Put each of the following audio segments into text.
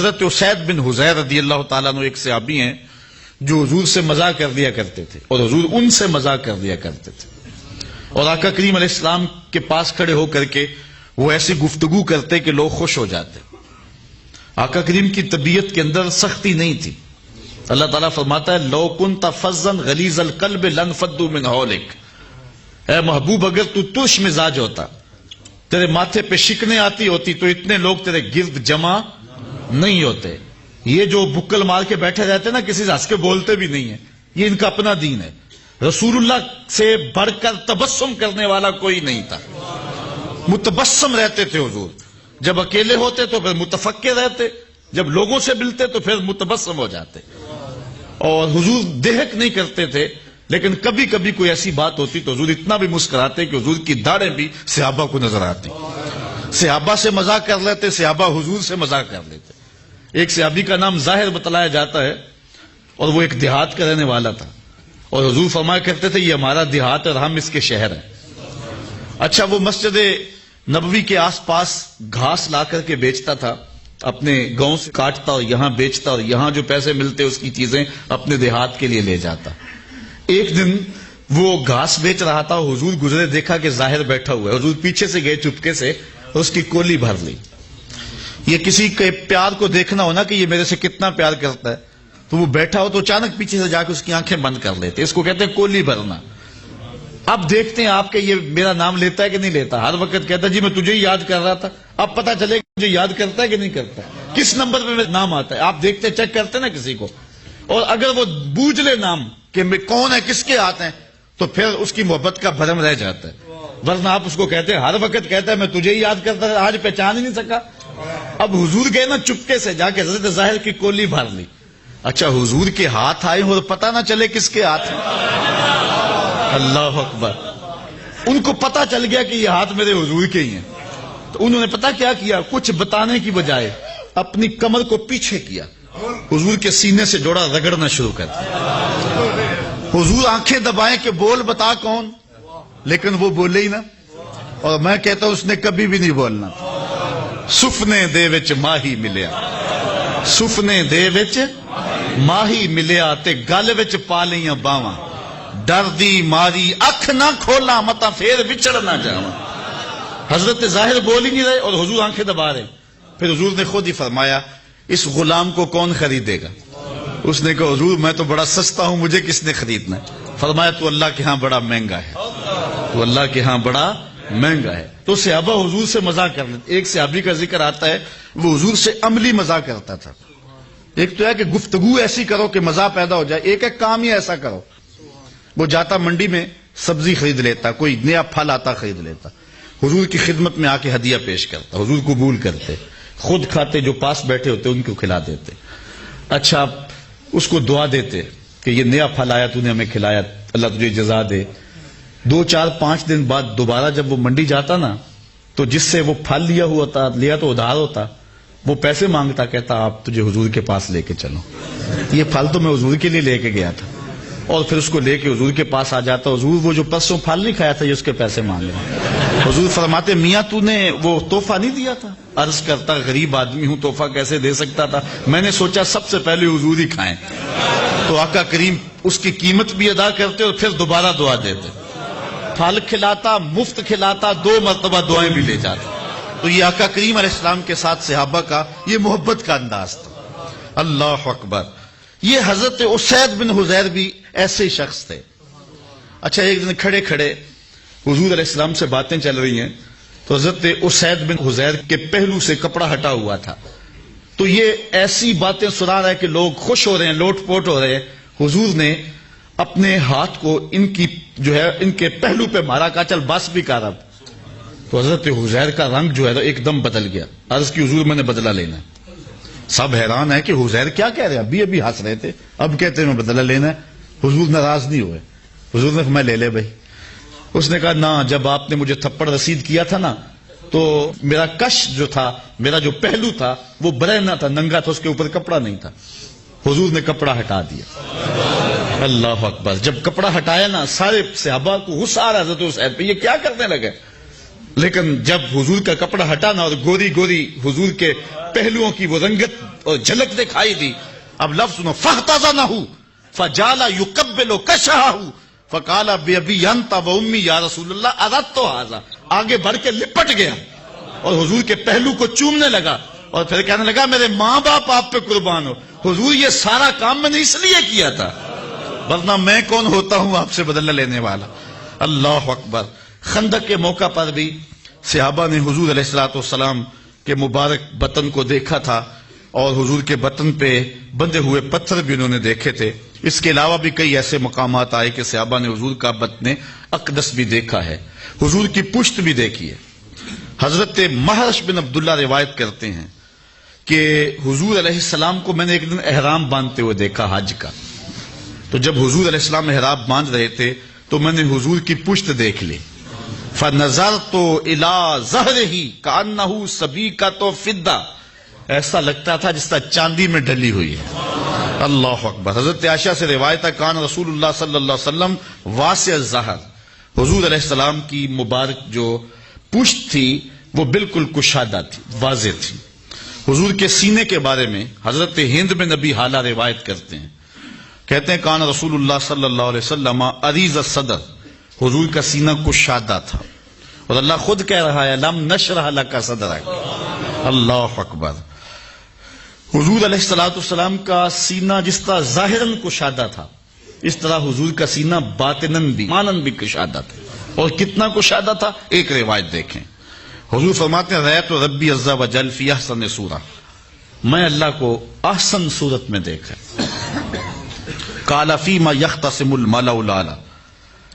حضرت اسید بن حضیر رضی اللہ تعالیٰ عنہ ایک صحابی ہیں جو حضور سے مزاح کر دیا کرتے تھے اور حضور ان سے مزاح کر دیا کرتے تھے، اور آقا کریم علیہ السلام کے پاس کھڑے ہو کر کے وہ ایسی گفتگو کرتے کہ لوگ خوش ہو جاتے۔ آقا کریم کی طبیعت کے اندر سختی نہیں تھی۔ اللہ تعالیٰ فرماتا ہے لو کنت فظا غلیظ القلب لانفضوا من حولک، اے محبوب اگر تو ترش مزاج ہوتا، تیرے ماتھے پہ شکنیں آتی ہوتی تو اتنے لوگ تیرے گرد جمع نہیں ہوتے۔ یہ جو بکل مار کے بیٹھے رہتے نا، کسی سے ہنس کے بولتے بھی نہیں ہیں، یہ ان کا اپنا دین ہے۔ رسول اللہ سے بڑھ کر تبسم کرنے والا کوئی نہیں تھا، متبسم رہتے تھے حضور۔ جب اکیلے ہوتے تو پھر متفکر رہتے، جب لوگوں سے ملتے تو پھر متبسم ہو جاتے، اور حضور دہک نہیں کرتے تھے۔ لیکن کبھی کبھی کوئی ایسی بات ہوتی تو حضور اتنا بھی مسکراتے کہ حضور کی داڑھیں بھی صحابہ کو نظر آتی۔ صحابہ سے مذاق کر لیتے، صحابہ حضور سے مذاق کر لیتے۔ ایک صحابی کا نام ظاہر بتلایا جاتا ہے، اور وہ ایک دیہات کا رہنے والا تھا، اور حضور فرمایا کرتے تھے یہ ہمارا دیہات اور ہم اس کے شہر ہیں۔ اچھا، وہ مسجد نبوی کے آس پاس گھاس لا کر کے بیچتا تھا، اپنے گاؤں سے کاٹتا اور یہاں بیچتا، اور یہاں جو پیسے ملتے اس کی چیزیں اپنے دیہات کے لیے لے جاتا۔ ایک دن وہ گھاس بیچ رہا تھا، حضور گزرے، دیکھا کہ ظاہر بیٹھا ہوا ہے، حضور پیچھے سے گئے چپکے سے اور اس کی کولی بھر لی۔ یہ کسی کے پیار کو دیکھنا ہونا کہ یہ میرے سے کتنا پیار کرتا ہے، تو وہ بیٹھا ہو تو اچانک پیچھے سے جا کے اس کی آنکھیں بند کر لیتے، اس کو کہتے ہیں کولی بھرنا۔ اب دیکھتے ہیں آپ کہ یہ میرا نام لیتا ہے کہ نہیں لیتا۔ ہر وقت کہتا ہے جی میں تجھے ہی یاد کر رہا تھا، اب پتہ چلے کہ مجھے یاد کرتا ہے کہ نہیں کرتا، کس نمبر پہ میرا نام آتا ہے۔ آپ دیکھتے چیک کرتے نا کسی کو، اور اگر وہ بوجھ لے نام کہ کون ہے، کس کے ہاتھ ہیں، تو پھر اس کی محبت کا بھرم رہ جاتا ہے۔ ورنہ آپ اس کو کہتے ہیں، ہر وقت کہتا ہے میں تجھے ہی یاد کرتا تھا، آج پہچان ہی نہیں سکا۔ اب حضور گئے نا چپکے سے جا کے حضرت ظاہر کی کولی بھر لی۔ اچھا، حضور کے ہاتھ آئے اور پتہ نہ چلے کس کے ہاتھ ہیں۔ اللہ اکبر، ان کو پتہ چل گیا کہ یہ ہاتھ میرے حضور کے ہی ہیں، تو انہوں نے پتہ کیا کیا، کچھ بتانے کی بجائے اپنی کمر کو پیچھے کیا، حضور کے سینے سے جوڑا رگڑنا شروع کر دیا۔ حضور آنکھیں دبائیں کہ بول بتا کون، لیکن وہ بولے ہی نہ، اور میں کہتا ہوں اس نے کبھی بھی نہیں بولنا۔ سفنے دے وچ ماہی ملیا، سفنے دے وچ ماہی ملیا تے گل وچ پا لیاں باواں، ڈر دی ماری اکھ نہ کھولا متا پھر وچڑ نہ جاواں۔ حضرت ظاہر بول ہی نہیں رہے اور حضور آنکھیں دبا رہے۔ پھر حضور نے خود ہی فرمایا اس غلام کو کون خریدے گا؟ اس نے کہا حضور میں تو بڑا سستا ہوں، مجھے کس نے خریدنا ہے؟ فرمایا تو اللہ کے ہاں بڑا مہنگا ہے، تو اللہ کے ہاں بڑا مہنگا ہے۔ تو صحابہ حضور سے مذاق کر لیتے۔ ایک صحابی کا ذکر آتا ہے وہ حضور سے عملی مذاق کرتا تھا۔ ایک تو ہے کہ گفتگو ایسی کرو کہ مزہ پیدا ہو جائے، ایک کام ہی ایسا کرو۔ وہ جاتا منڈی میں سبزی خرید لیتا، کوئی نیا پھل آتا خرید لیتا، حضور کی خدمت میں آ کے ہدیہ پیش کرتا، حضور قبول کرتے، خود کھاتے، جو پاس بیٹھے ہوتے ان کو کھلا دیتے۔ اچھا، اس کو دعا دیتے کہ یہ نیا پھل آیا تو نے ہمیں کھلایا، اللہ تجھے جزا دے۔ 2 4 5 دن بعد دوبارہ جب وہ منڈی جاتا نا، تو جس سے وہ پھل لیا تو ادھار ہوتا، وہ پیسے مانگتا، کہتا آپ تجھے حضور کے پاس لے کے چلو، یہ پھل تو میں حضور کے لیے لے کے گیا تھا۔ اور پھر اس کو لے کے حضور کے پاس آ جاتا، حضور وہ جو پرسوں پھل نہیں کھایا تھا یہ اس کے پیسے مانگ رہا۔ حضور فرماتے میاں تو نے وہ تحفہ نہیں دیا تھا؟ عرض کرتا غریب آدمی ہوں، تحفہ کیسے دے سکتا تھا، میں نے سوچا سب سے پہلے حضور ہی کھائیں۔ تو آقا کریم اس کی قیمت بھی ادا کرتے اور پھر دوبارہ دعا دیتے، پھل کھلاتا، مفت کھلاتا، 2 مرتبہ دعائیں بھی لے جاتا۔ تو یہ آقا کریم علیہ السلام کے ساتھ صحابہ کا یہ محبت کا انداز تھا۔ اللہ اکبر۔ یہ حضرت اسید بن حضیر بھی ایسے شخص تھے۔ اچھا، ایک دن کھڑے کھڑے حضور علیہ السلام سے باتیں چل رہی ہیں، تو حضرت اسید بن حضیر کے پہلو سے کپڑا ہٹا ہوا تھا، تو یہ ایسی باتیں سنا رہا ہے کہ لوگ خوش ہو رہے ہیں، لوٹ پوٹ ہو رہے ہیں۔ حضور نے اپنے ہاتھ کو ان کے پہلو پہ مارا، کہا چل بس بھی کر اب۔ تو حضرت حضیر کا رنگ جو ہے ایک دم بدل گیا۔ عرض کی حضور میں نے بدلہ لینا ہے۔ سب حیران ہے کہ حضیر کیا کہہ رہے ہیں، ابھی ہنس رہے تھے، اب کہتے ہیں میں بدلہ لینا ہے۔ حضور ناراض نہیں ہوئے، حضور نے فرمایا لے بھائی۔ اس نے کہا نہ، جب آپ نے مجھے تھپڑ رسید کیا تھا نا، تو میرا کش جو تھا، میرا جو پہلو تھا وہ برہنہ تھا، ننگا تھا، اس کے اوپر کپڑا نہیں تھا۔ حضور نے کپڑا ہٹا دیا۔ اللہ اکبر۔ جب کپڑا ہٹایا نا، سارے صحابہ کو غصہ آ رہا حضرت اسید پہ، یہ کیا کرنے لگے؟ لیکن جب حضور کا کپڑا ہٹانا اور گوری گوری حضور کے پہلوؤں کی وہ رنگت اور جھلک دکھائی دی، اب لفظ سنو، فاحتضنہ فجعل یقبل کشہہ فقال بأبی انت وأمی یا رسول اللہ اردت ھذا، آگے بڑھ کے لپٹ گیا اور حضور کے پہلو کو چومنے لگا اور پھر کہنے لگا میرے ماں باپ آپ پہ قربان ہو حضور، یہ سارا کام میں نے اس لیے کیا تھا، ورنہ میں کون ہوتا ہوں آپ سے بدلہ لینے والا۔ اللہ اکبر۔ خندق کے موقع پر بھی صحابہ نے حضور علیہ الصلوۃ والسلام کے مبارک بطن کو دیکھا تھا اور حضور کے بطن پہ بندے ہوئے پتھر بھی انہوں نے دیکھے تھے۔ اس کے علاوہ بھی کئی ایسے مقامات آئے کہ صحابہ نے حضور کا بطن اقدس بھی دیکھا ہے، حضور کی پشت بھی دیکھی ہے۔ حضرت محرش بن عبداللہ روایت کرتے ہیں کہ حضور علیہ السلام کو میں نے ایک دن احرام باندھتے ہوئے دیکھا حج کا، تو جب حضور علیہ السلام احرام باندھ رہے تھے تو میں نے حضور کی پشت دیکھ لی، فَنَظَرْتُ إِلَىٰ ظَهْرِهِ كَأَنَّهُ سَبِيكَةُ فِضَّةٌ، ایسا لگتا تھا جس طرح چاندی میں ڈلی ہوئی ہے۔ اللہ اکبر۔ حضرت عائشہ سے روایت ہے کان رسول اللہ صلی اللہ علیہ وسلم واسع الظہر، حضور علیہ السلام کی مبارک جو پشت تھی وہ بالکل کشادہ تھی، واضح تھی۔ حضور کے سینے کے بارے میں حضرت ہند بن نبی حالہ روایت کرتے ہیں، کہتے ہیں کان رسول اللہ صلی اللہ علیہ وسلم عریض الصدر، حضور کا سینہ کشادہ تھا، اور اللہ خود کہہ رہا ہے لم نشرح لک صدرک۔ اللہ اکبر۔ حضور علیہ الصلوۃ والسلام کا سینہ جس طرح ظاہراً کشادہ تھا، اس طرح حضور کا سینہ باطناً بھی ماناً بھی کشادہ تھا۔ اور کتنا کشادہ تھا، ایک روایت دیکھیں، حضور فرماتے ہیں رأیت ربی عز وجل فی احسن صورہ، میں اللہ کو احسن صورت میں دیکھا۔ قال فیما یختصم الملأ الاعلی،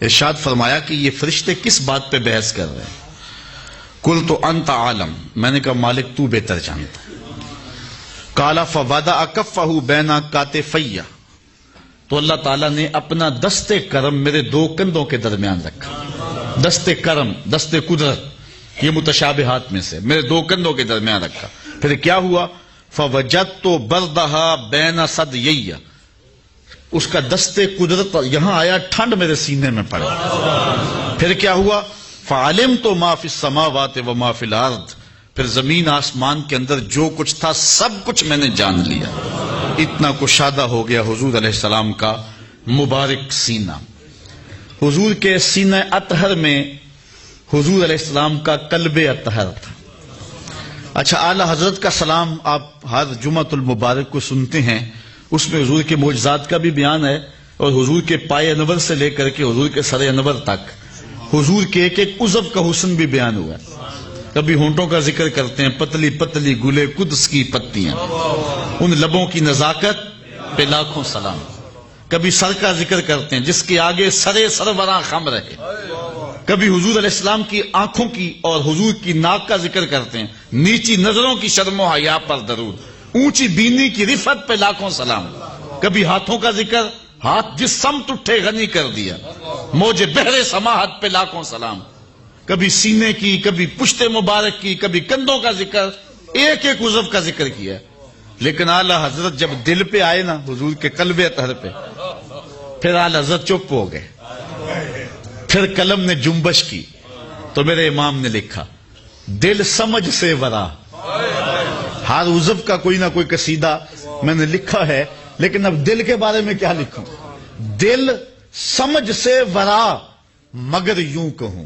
ارشاد فرمایا کہ یہ فرشتے کس بات پہ بحث کر رہے ہیں؟ قلت انت عالم، میں نے کہا مالک تو بہتر جانتا ہے۔ قال فوضع کفہ بین کتفی، تو اللہ تعالیٰ نے اپنا دست کرم میرے دو کندھوں کے درمیان رکھا۔ دست کرم، دست قدرت، یہ متشابہات میں سے میرے دو کندھوں کے درمیان رکھا۔ پھر کیا ہوا؟ فوجدت بردہا بین ثدیی، اس کا دست قدرت یہاں آیا، ٹھنڈ میرے سینے میں پڑا۔ پھر کیا ہوا؟ فعلمت ما فی السماوات و ما فی الارض، پھر زمین آسمان کے اندر جو کچھ تھا سب کچھ میں نے جان لیا۔ اتنا کشادہ ہو گیا حضور علیہ السلام کا مبارک سینہ۔ حضور کے سینہ اطہر میں حضور علیہ السلام کا قلب اطہر تھا۔ اچھا، اعلی حضرت کا سلام آپ ہر جمعۃ المبارک کو سنتے ہیں، اس میں حضور کے معجزات کا بھی بیان ہے، اور حضور کے پائے انور سے لے کر کے حضور کے سر انور تک حضور کے ایک ایک عضو کا حسن بھی بیان ہوا ہے۔ کبھی ہونٹوں کا ذکر کرتے ہیں، پتلی پتلی گلے قدس کی پتیاں، ان لبوں کی نزاکت پہ لاکھوں سلام۔ کبھی سر کا ذکر کرتے ہیں جس کے آگے سرے سربراہ خم رہے۔ کبھی حضور علیہ السلام کی آنکھوں کی اور حضور کی ناک کا ذکر کرتے ہیں، نیچی نظروں کی شرم و حیا پر درود، اونچی بینی کی رفت پہ لاکھوں سلام۔ کبھی ہاتھوں کا ذکر، ہاتھ جس سمت اٹھے غنی کر دیا، موج بحر سماحت پہ لاکھوں سلام۔ کبھی سینے کی، کبھی پشت مبارک کی، کبھی کندھوں کا ذکر، ایک ایک عضو کا ذکر کیا۔ لیکن اعلی حضرت جب دل پہ آئے نا، حضور کے قلب اطہر پہ، پھر اعلی حضرت چپ ہو گئے، پھر قلم نے جنبش کی تو میرے امام نے لکھا دل سمجھ سے ورا۔ ہر عضو کا کوئی نہ کوئی قصیدہ میں نے لکھا ہے، لیکن اب دل کے بارے میں کیا لکھوں؟ دل سمجھ سے ورا مگر یوں کہوں،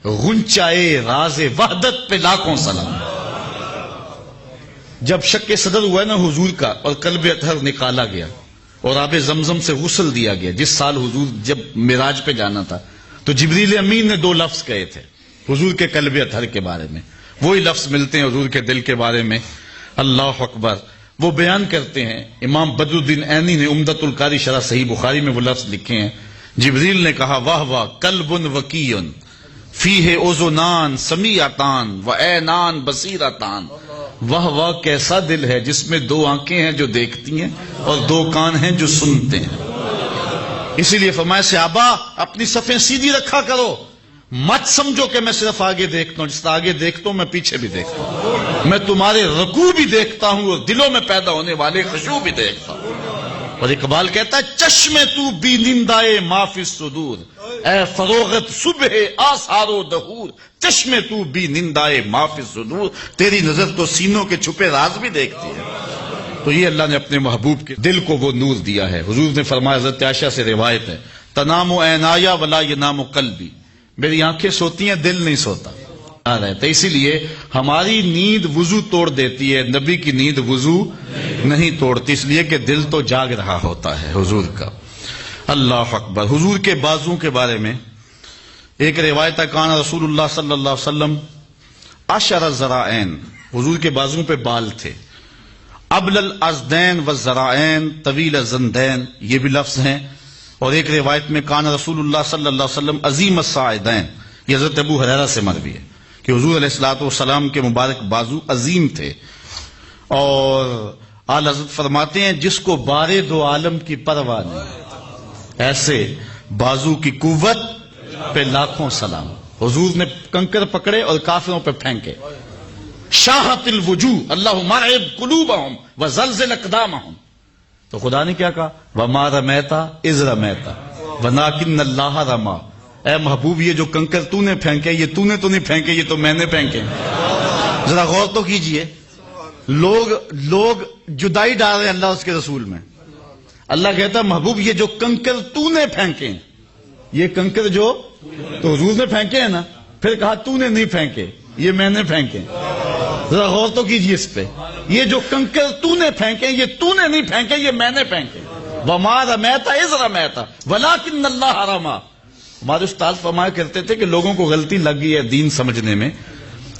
غنچائے راز وحدت پہ لاکھوں سلام۔ جب شک صدر ہوا نا حضور کا اور قلب اطہر نکالا گیا اور آب زمزم سے غسل دیا گیا، جس سال حضور جب معراج پہ جانا تھا، تو جبریل امین نے 2 لفظ کہے تھے حضور کے قلب اطہر کے بارے میں، وہی لفظ ملتے ہیں حضور کے دل کے بارے میں۔ اللہ اکبر۔ وہ بیان کرتے ہیں، امام بدر الدین عینی نے عمدۃ القاری شرح صحیح بخاری میں وہ لفظ لکھے ہیں، جبریل نے کہا واہ واہ قلب وکیع فیہ اذنان سمیعتان و عینان بصیرتان، واہ واہ کیسا دل ہے جس میں 2 آنکھیں ہیں جو دیکھتی ہیں اور 2 کان ہیں جو سنتے ہیں۔ اسی لیے فرمایا صحابہ اپنی صفیں سیدھی رکھا کرو، مت سمجھو کہ میں صرف آگے دیکھتا ہوں، جس طرح آگے دیکھتا ہوں میں پیچھے بھی دیکھتا ہوں، میں تمہارے رکوع بھی دیکھتا ہوں اور دلوں میں پیدا ہونے والے خشوع بھی دیکھتا ہوں۔ اور اقبال کہتا ہے چشم تو بینندائے ما فی الصدور، اے فروغت صبح آثار و دہور، چشمے تو بھی نندائے معافی صدور، تیری نظر تو سینوں کے چھپے راز بھی دیکھتی ہے۔ تو یہ اللہ نے اپنے محبوب کے دل کو وہ نور دیا ہے۔ حضور نے فرمایا، حضرت عائشہ سے روایت ہے، تنام عینایا ولا ینام قلبی، میری آنکھیں سوتی ہیں، دل نہیں سوتا تو اسی لیے ہماری نیند وضو توڑ دیتی ہے، نبی کی نیند وضو نہیں توڑتی، اس لیے کہ دل تو جاگ رہا ہوتا ہے حضور کا۔ اللہ اکبر۔ حضور کے بازو کے بارے میں ایک روایت ہے، کان رسول اللہ صلی اللہ علیہ وسلم عشر ذراعین، حضور کے بازو پہ بال تھے، ابل الازدین والذراعین طویل الزندین، یہ بھی لفظ ہیں۔ اور ایک روایت میں کان رسول اللہ صلی اللہ علیہ وسلم عظیم الساعدین، یہ حضرت ابو ہریرہ سے مروی ہے کہ حضور علیہ الصلوۃ والسلام کے مبارک بازو عظیم تھے۔ اور اعلی حضرت فرماتے ہیں، جس کو بارے دو عالم کی پرواہ نہیں، ایسے بازو کی قوت پہ لاکھوں سلام۔ حضور نے کنکر پکڑے اور کافروں پہ پھینکے، شاہت الوجوہ اللہم ارعب قلوبہم وزلزل اقدامہم، تو خدا نے کیا کہا، وما رمیتا اذ رمیتا ولکن اللہ رما، اے محبوب یہ جو کنکر تو نے پھینکے، یہ تو نے تو نہیں پھینکے، یہ تو میں نے پھینکے۔ ذرا غور تو کیجئے، لوگ جدائی ڈال رہے ہیں اللہ اس کے رسول میں۔ اللہ کہتا محبوب یہ جو کنکر تو نے پھینکے، یہ کنکر جو تو حضور نے پھینکے ہیں نا، پھر کہا تو نے نہیں پھینکے، یہ میں نے پھینکے۔ ذرا غور تو کیجئے اس پہ، یہ جو کنکر تو نے پھینکے، یہ تو نے نہیں پھینکے، یہ میں نے پھینکے۔ وما رمیتا اذ رمیتا ولکن اللہ رما۔ ہمارے استاد فرمایا کرتے تھے کہ لوگوں کو غلطی لگ گئی ہے دین سمجھنے میں،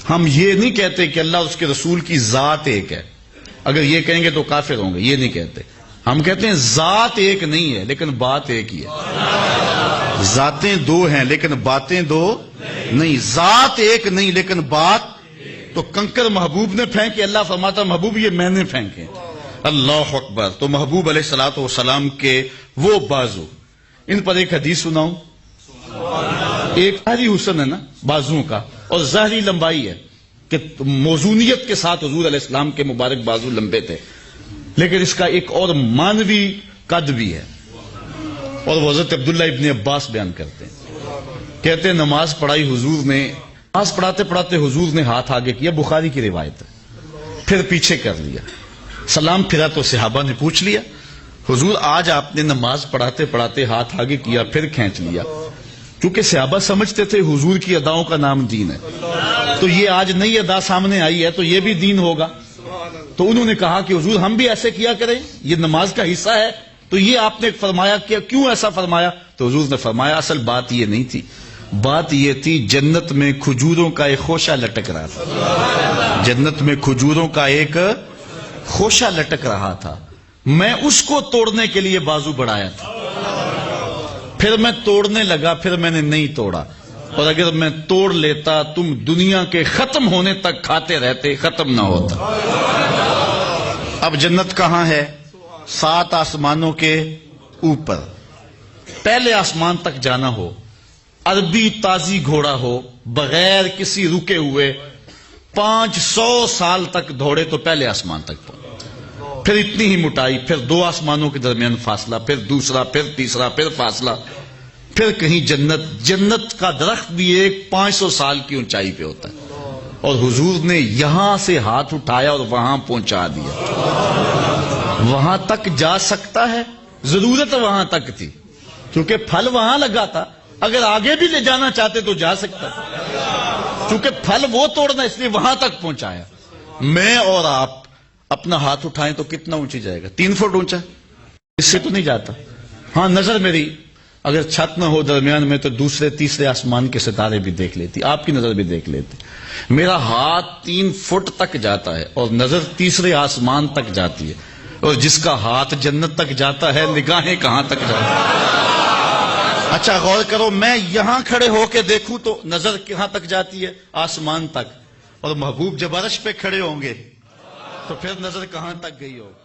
ہم یہ نہیں کہتے کہ اللہ اس کے رسول کی ذات ایک ہے، اگر یہ کہیں گے تو کافر ہوں گے، یہ نہیں کہتے۔ ہم کہتے ہیں ذات ایک نہیں ہے لیکن بات ایک ہی ہے، ذاتیں دو ہیں لیکن باتیں دو نہیں، ذات ایک نہیں لیکن بات۔ تو کنکر محبوب نے پھینکے، اللہ فرماتا محبوب یہ میں نے پھینکے۔ اللہ اکبر۔ تو محبوب علیہ الصلوۃ والسلام کے وہ بازو، ان پر ایک حدیث سناؤں۔ ایک ظاہری حسن ہے نا بازو کا، اور ظاہری لمبائی ہے کہ موزونیت کے ساتھ حضور علیہ السلام کے مبارک بازو لمبے تھے، لیکن اس کا ایک اور مانوی قد بھی ہے، اور وہ حضرت عبداللہ ابن عباس بیان کرتے ہیں، کہتے ہیں نماز پڑھائی حضور نے، نماز پڑھاتے پڑھاتے حضور نے ہاتھ آگے کیا، بخاری کی روایت ہے، پھر پیچھے کر لیا، سلام پھرا تو صحابہ نے پوچھ لیا حضور آج آپ نے نماز پڑھاتے پڑھاتے ہاتھ آگے کیا پھر کھینچ لیا، کیونکہ صحابہ سمجھتے تھے حضور کی اداؤں کا نام دین ہے، تو یہ آج نئی ادا سامنے آئی ہے تو یہ بھی دین ہوگا۔ تو انہوں نے کہا کہ حضور ہم بھی ایسے کیا کریں، یہ نماز کا حصہ ہے، تو یہ آپ نے فرمایا کہ کیوں ایسا فرمایا؟ تو حضور نے فرمایا اصل بات یہ نہیں تھی، بات یہ تھی جنت میں کھجوروں کا ایک خوشہ لٹک رہا تھا، جنت میں کھجوروں کا ایک خوشہ لٹک رہا تھا، میں اس کو توڑنے کے لیے بازو بڑھایا تھا، پھر میں توڑنے لگا، پھر میں نے نہیں توڑا، اور اگر میں توڑ لیتا تم دنیا کے ختم ہونے تک کھاتے رہتے، ختم نہ ہوتا۔ اب جنت کہاں ہے؟ 7 آسمانوں کے اوپر، پہلے آسمان تک جانا ہو، عربی تازی گھوڑا ہو، بغیر کسی رکے ہوئے 500 سال تک دوڑے تو پہلے آسمان تک پہنچے، پھر اتنی ہی موٹائی، پھر 2 آسمانوں کے درمیان فاصلہ، پھر دوسرا، پھر تیسرا، پھر فاصلہ، پھر کہیں جنت، جنت کا درخت بھی ایک 500 سال کی اونچائی پہ ہوتا ہے، اور حضور نے یہاں سے ہاتھ اٹھایا اور وہاں پہنچا دیا۔ وہاں تک جا سکتا ہے، ضرورت وہاں تک تھی کیونکہ پھل وہاں لگا تھا، اگر آگے بھی لے جانا چاہتے تو جا سکتا تھا، کیونکہ پھل وہ توڑنا اس لیے وہاں تک پہنچایا۔ میں اور آپ اپنا ہاتھ اٹھائیں تو کتنا اونچی جائے گا؟ 3 فٹ اونچا، اس سے تو نہیں جاتا۔ ہاں نظر میری اگر چھت نہ ہو درمیان میں تو دوسرے تیسرے آسمان کے ستارے بھی دیکھ لیتی، آپ کی نظر بھی دیکھ لیتی۔ میرا ہاتھ 3 فٹ تک جاتا ہے اور نظر تیسرے آسمان تک جاتی ہے، اور جس کا ہاتھ جنت تک جاتا ہے نگاہیں کہاں تک جاتی ہیں؟ اچھا غور کرو، میں یہاں کھڑے ہو کے دیکھوں تو نظر کہاں تک جاتی ہے؟ آسمان تک، اور محبوب جب عرش پہ کھڑے ہوں گے تو پھر نظر کہاں تک گئی ہوگی؟